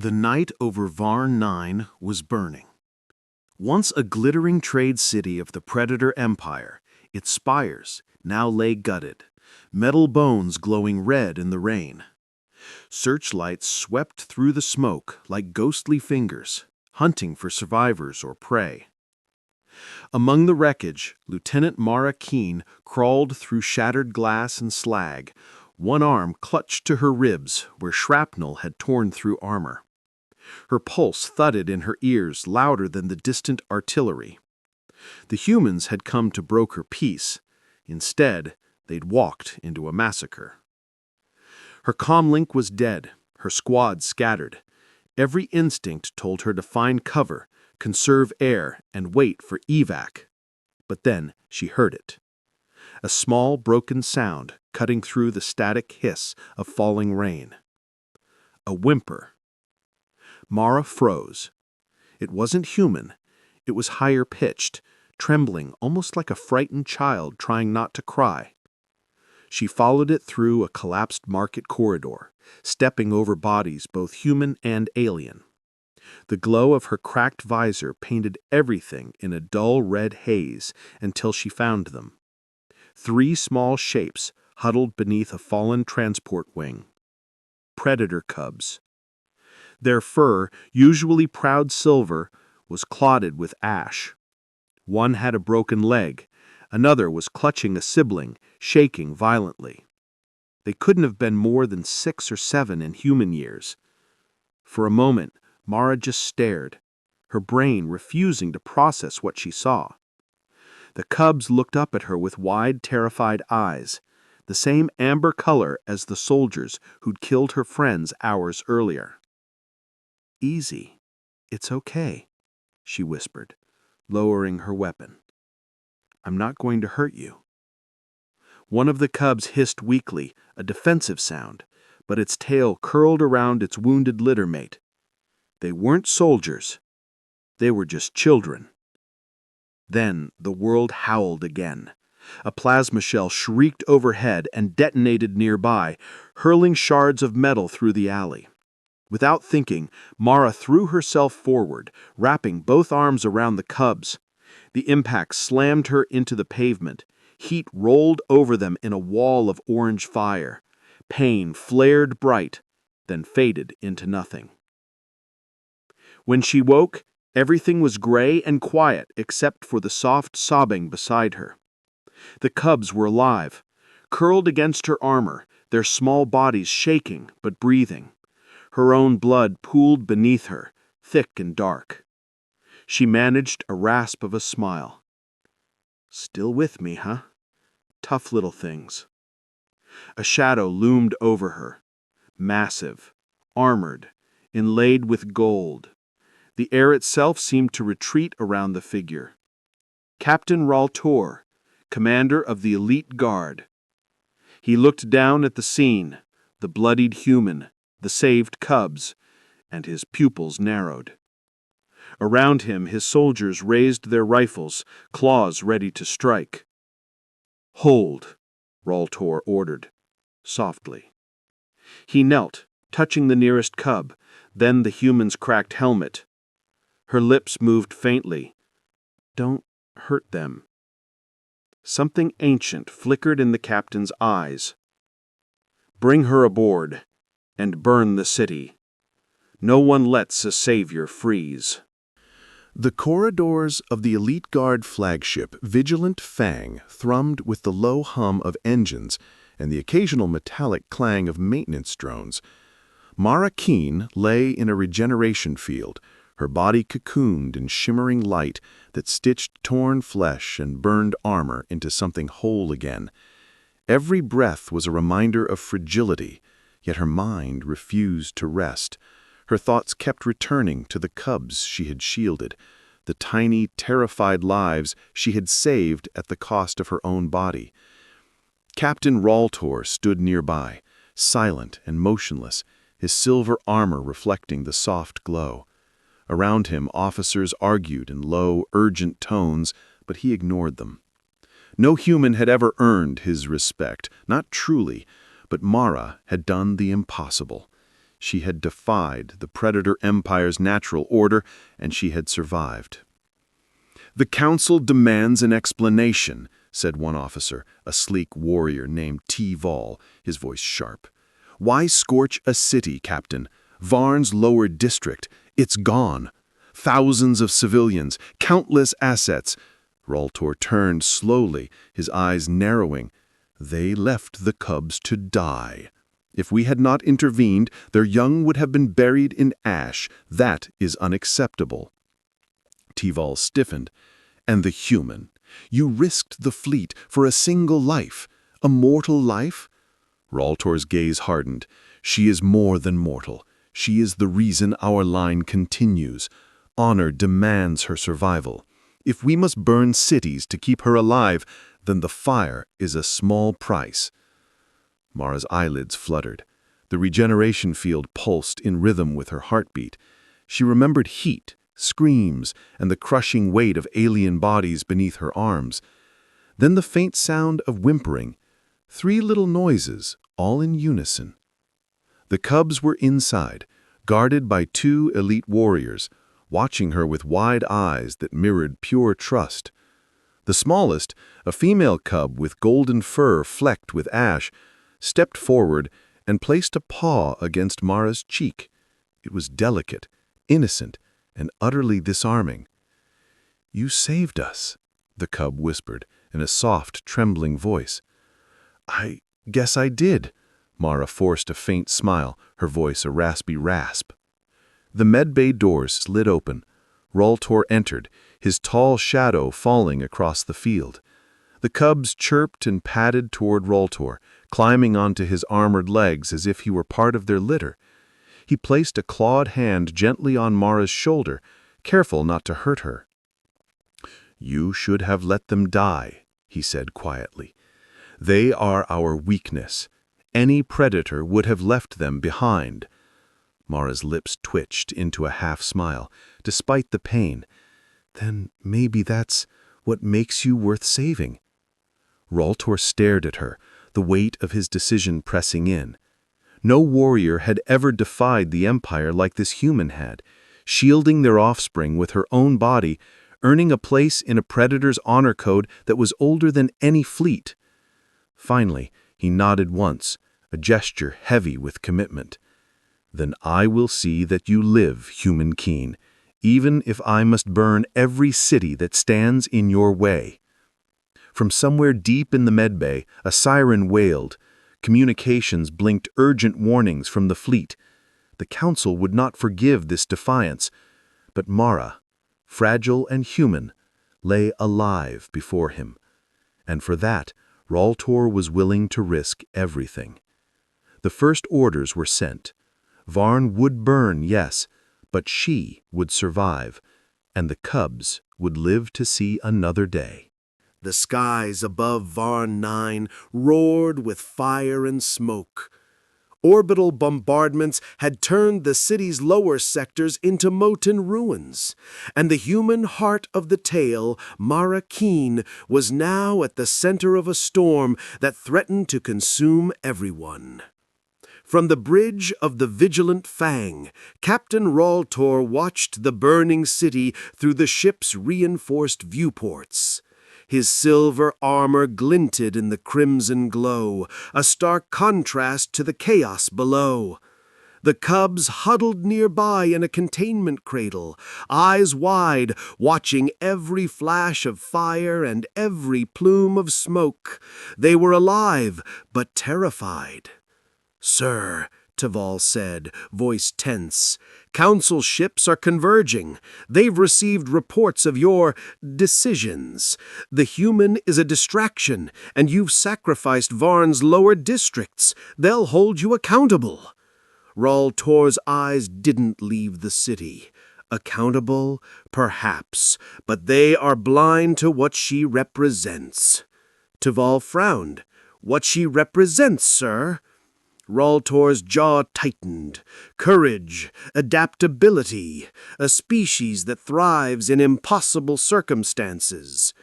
The night over Varn 9 was burning. Once a glittering trade city of the Predator Empire, its spires now lay gutted, metal bones glowing red in the rain. Searchlights swept through the smoke like ghostly fingers, hunting for survivors or prey. Among the wreckage, Lieutenant Mara Keene crawled through shattered glass and slag, one arm clutched to her ribs where shrapnel had torn through armor. Her pulse thudded in her ears louder than the distant artillery. The humans had come to broker peace. Instead, they'd walked into a massacre. Her comlink was dead, her squad scattered. Every instinct told her to find cover, conserve air, and wait for evac. But then she heard it. A small, broken sound cutting through the static hiss of falling rain. A whimper. Mara froze. It wasn't human. It was higher pitched, trembling almost like a frightened child trying not to cry. She followed it through a collapsed market corridor, stepping over bodies both human and alien. The glow of her cracked visor painted everything in a dull red haze until she found them. 3 small shapes huddled beneath a fallen transport wing. Predator cubs. Their fur, usually proud silver, was clotted with ash. One had a broken leg. Another was clutching a sibling, shaking violently. They couldn't have been more than 6 or 7 in human years. For a moment, Mara just stared, her brain refusing to process what she saw. The cubs looked up at her with wide, terrified eyes, the same amber color as the soldiers who'd killed her friends hours earlier. "Easy. It's okay," she whispered, lowering her weapon. "I'm not going to hurt you." One of the cubs hissed weakly, a defensive sound, but its tail curled around its wounded littermate. They weren't soldiers. They were just children. Then the world howled again. A plasma shell shrieked overhead and detonated nearby, hurling shards of metal through the alley. Without thinking, Mara threw herself forward, wrapping both arms around the cubs. The impact slammed her into the pavement. Heat rolled over them in a wall of orange fire. Pain flared bright, then faded into nothing. When she woke, everything was gray and quiet except for the soft sobbing beside her. The cubs were alive, curled against her armor, their small bodies shaking but breathing. Her own blood pooled beneath her, thick and dark. She managed a rasp of a smile. "Still with me, huh? Tough little things." A shadow loomed over her, massive, armored, inlaid with gold. The air itself seemed to retreat around the figure. Captain Raltor, commander of the elite guard. He looked down at the scene, the bloodied human, the saved cubs, and his pupils narrowed. Around him, his soldiers raised their rifles, claws ready to strike. "Hold," Raltor ordered, softly. He knelt, touching the nearest cub, then the human's cracked helmet. Her lips moved faintly. "Don't hurt them." Something ancient flickered in the captain's eyes. "Bring her aboard, and burn the city. No one lets a savior freeze." The corridors of the Elite Guard flagship Vigilant Fang thrummed with the low hum of engines and the occasional metallic clang of maintenance drones. Mara Keene lay in a regeneration field, her body cocooned in shimmering light that stitched torn flesh and burned armor into something whole again. Every breath was a reminder of fragility, yet her mind refused to rest. Her thoughts kept returning to the cubs she had shielded, the tiny, terrified lives she had saved at the cost of her own body. Captain Raltor stood nearby, silent and motionless, his silver armor reflecting the soft glow. Around him, officers argued in low, urgent tones, but he ignored them. No human had ever earned his respect, not truly, but Mara had done the impossible. She had defied the Predator Empire's natural order, and she had survived. "The Council demands an explanation," said one officer, a sleek warrior named T-Vol, his voice sharp. "Why scorch a city, Captain? Varn's lower district. It's gone. Thousands of civilians, countless assets." Raltor turned slowly, his eyes narrowing. "They left the cubs to die. If we had not intervened, their young would have been buried in ash. That is unacceptable." T-Vol stiffened. "And the human? You risked the fleet for a single life. A mortal life?" Raltor's gaze hardened. "She is more than mortal. She is the reason our line continues. Honor demands her survival. If we must burn cities to keep her alive, then the fire is a small price." Mara's eyelids fluttered. The regeneration field pulsed in rhythm with her heartbeat. She remembered heat, screams, and the crushing weight of alien bodies beneath her arms. Then the faint sound of whimpering. 3 little noises, all in unison. The cubs were inside, guarded by 2 elite warriors, watching her with wide eyes that mirrored pure trust. The smallest, a female cub with golden fur flecked with ash, stepped forward and placed a paw against Mara's cheek. It was delicate, innocent, and utterly disarming. "You saved us," the cub whispered in a soft, trembling voice. "I guess I did." Mara forced a faint smile, her voice a raspy rasp. The medbay doors slid open. Raltor entered, his tall shadow falling across the field. The cubs chirped and padded toward Raltor, climbing onto his armored legs as if he were part of their litter. He placed a clawed hand gently on Mara's shoulder, careful not to hurt her. "You should have let them die," he said quietly. "They are our weakness. Any predator would have left them behind." Mara's lips twitched into a half-smile, despite the pain. "Then maybe that's what makes you worth saving." Raltor stared at her, the weight of his decision pressing in. No warrior had ever defied the Empire like this human had, shielding their offspring with her own body, earning a place in a predator's honor code that was older than any fleet. Finally, he nodded once, a gesture heavy with commitment. "Then I will see that you live, human Keen, even if I must burn every city that stands in your way." From somewhere deep in the medbay, a siren wailed. Communications blinked urgent warnings from the fleet. The Council would not forgive this defiance, but Mara, fragile and human, lay alive before him. And for that, Raltor was willing to risk everything. The first orders were sent. Varn would burn, yes, but she would survive, and the cubs would live to see another day. The skies above Varn 9 roared with fire and smoke. Orbital bombardments had turned the city's lower sectors into molten ruins, and the human heart of the tale, Mara Keen, was now at the center of a storm that threatened to consume everyone. From the bridge of the Vigilant Fang, Captain Raltor watched the burning city through the ship's reinforced viewports. His silver armor glinted in the crimson glow, a stark contrast to the chaos below. The cubs huddled nearby in a containment cradle, eyes wide, watching every flash of fire and every plume of smoke. They were alive, but terrified. "Sir," Taval said, voice tense, "Council ships are converging. They've received reports of your decisions. The human is a distraction, and you've sacrificed Varn's lower districts. They'll hold you accountable." Raltor's eyes didn't leave the city. Accountable? Perhaps, but they are blind to what she represents. Taval frowned. "What she represents, sir?" Raltor's jaw tightened. "Courage, adaptability, a species that thrives in impossible circumstances.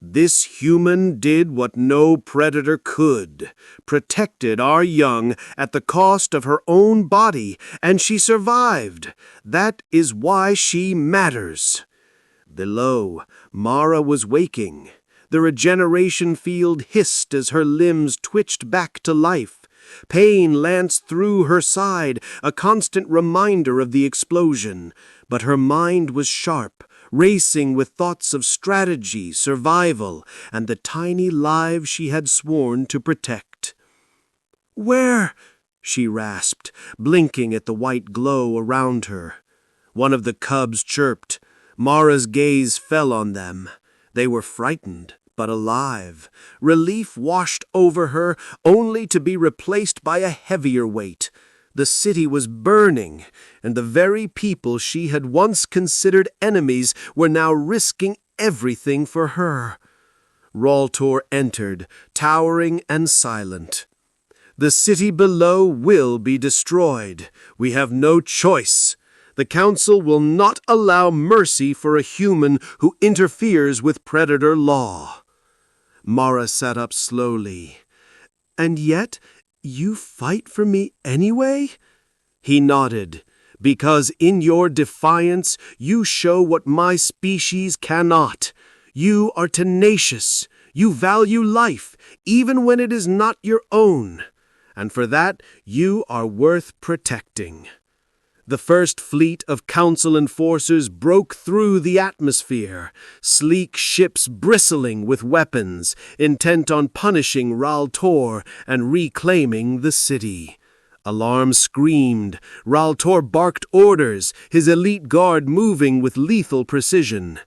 This human did what no predator could, protected our young at the cost of her own body, and she survived. That is why she matters. Below, Mara was waking. The regeneration field hissed as her limbs twitched back to life. Pain lanced through her side, a constant reminder of the explosion. But her mind was sharp, racing with thoughts of strategy, survival, and the tiny lives she had sworn to protect. "Where?" she rasped, blinking at the white glow around her. One of the cubs chirped. Mara's gaze fell on them. They were frightened, but alive. Relief washed over her, only to be replaced by a heavier weight. The city was burning, and the very people she had once considered enemies were now risking everything for her. Raltor entered, towering and silent. "The city below will be destroyed. We have no choice. The Council will not allow mercy for a human who interferes with predator law." Mara sat up slowly. "And yet, you fight for me anyway?" He nodded. "Because in your defiance, you show what my species cannot. You are tenacious. You value life, even when it is not your own. And for that, you are worth protecting." The first fleet of Council enforcers broke through the atmosphere, sleek ships bristling with weapons, intent on punishing Raltor and reclaiming the city. Alarms screamed. Raltor barked orders, his elite guard moving with lethal precision.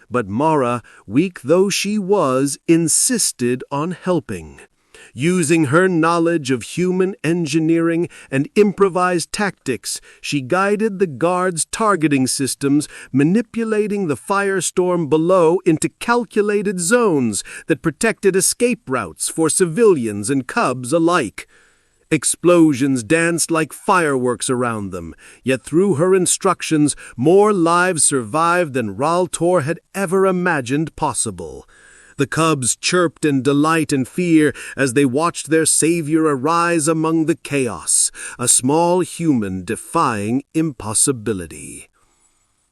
But Mara, weak though she was, insisted on helping. Using her knowledge of human engineering and improvised tactics, she guided the guards' targeting systems, manipulating the firestorm below into calculated zones that protected escape routes for civilians and cubs alike. Explosions danced like fireworks around them, yet through her instructions, more lives survived than Raltor had ever imagined possible. The cubs chirped in delight and fear as they watched their savior arise among the chaos, a small human defying impossibility.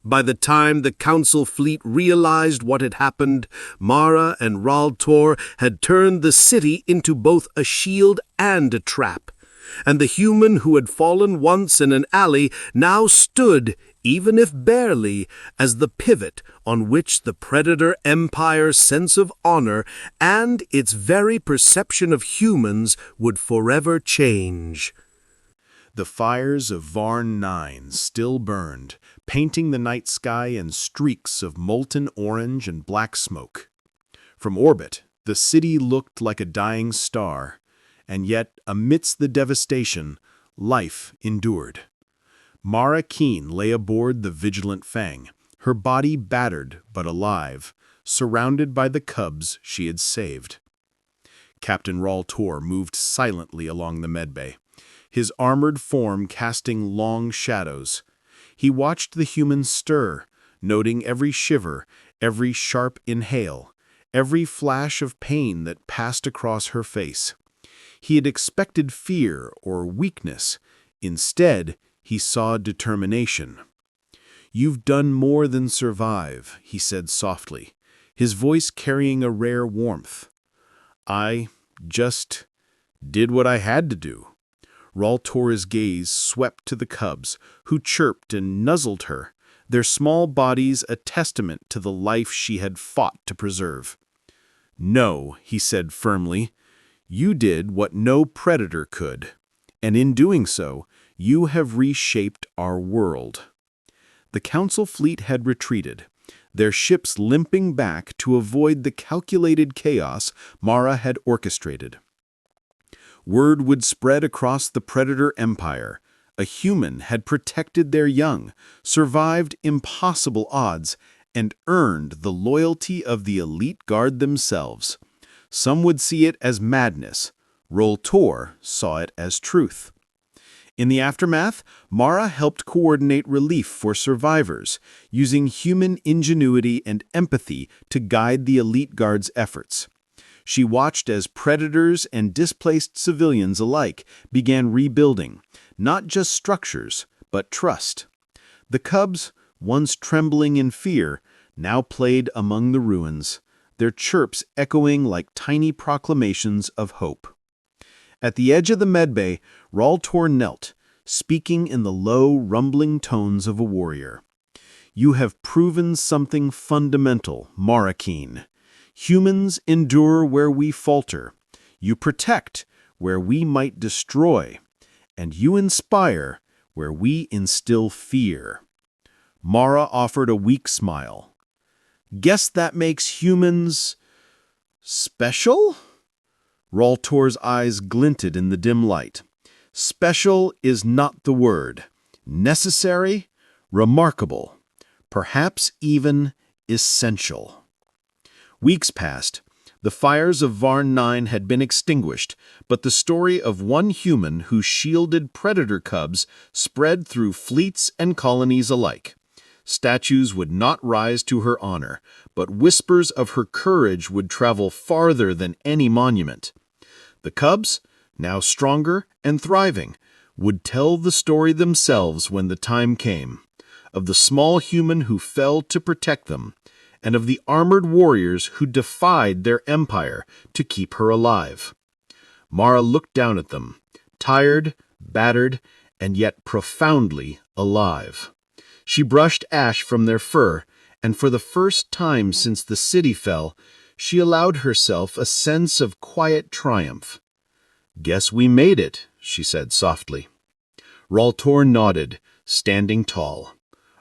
By the time the Council fleet realized what had happened, Mara and Raltor had turned the city into both a shield and a trap. And the human who had fallen once in an alley now stood, even if barely, as the pivot on which the Predator Empire's sense of honor and its very perception of humans would forever change. The fires of Varn 9 still burned, painting the night sky in streaks of molten orange and black smoke. From orbit, the city looked like a dying star, and yet, amidst the devastation, life endured. Mara Keen lay aboard the vigilant Fang, her body battered but alive, surrounded by the cubs she had saved. Captain Raltor moved silently along the medbay, his armored form casting long shadows. He watched the humans stir, noting every shiver, every sharp inhale, every flash of pain that passed across her face. He had expected fear or weakness. Instead, he saw determination. "You've done more than survive," he said softly, his voice carrying a rare warmth. "I just did what I had to do." Raltor's gaze swept to the cubs, who chirped and nuzzled her, their small bodies a testament to the life she had fought to preserve. "No," he said firmly, "you did what no predator could, and in doing so, you have reshaped our world." The Council fleet had retreated, their ships limping back to avoid the calculated chaos Mara had orchestrated. Word would spread across the Predator Empire. A human had protected their young, survived impossible odds, and earned the loyalty of the elite guard themselves. Some would see it as madness. Raltor saw it as truth. In the aftermath, Mara helped coordinate relief for survivors, using human ingenuity and empathy to guide the elite guard's efforts. She watched as predators and displaced civilians alike began rebuilding, not just structures, but trust. The cubs, once trembling in fear, now played among the ruins, their chirps echoing like tiny proclamations of hope. At the edge of the medbay, Raltor knelt, speaking in the low, rumbling tones of a warrior. "You have proven something fundamental, Marakeen. Humans endure where we falter. You protect where we might destroy. And you inspire where we instill fear." Mara offered a weak smile. "Guess that makes humans special?" Raltor's eyes glinted in the dim light. "Special is not the word. Necessary, remarkable, perhaps even essential." Weeks passed. The fires of Varn 9 had been extinguished, but the story of one human who shielded predator cubs spread through fleets and colonies alike. Statues would not rise to her honor, but whispers of her courage would travel farther than any monument. The cubs, now stronger and thriving, would tell the story themselves when the time came, of the small human who fell to protect them, and of the armored warriors who defied their empire to keep her alive. Mara looked down at them, tired, battered, and yet profoundly alive. She brushed ash from their fur, and for the first time since the city fell, she allowed herself a sense of quiet triumph. "Guess we made it," she said softly. Raltor nodded, standing tall.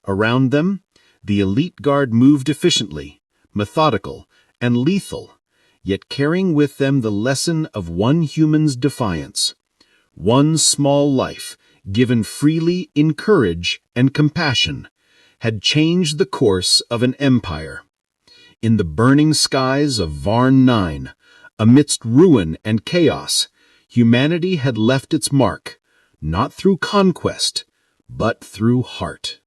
Around them, the elite guard moved efficiently, methodical, and lethal, yet carrying with them the lesson of one human's defiance. One small life, given freely in courage and compassion, had changed the course of an empire. In the burning skies of Varn 9, amidst ruin and chaos, humanity had left its mark, not through conquest, but through heart.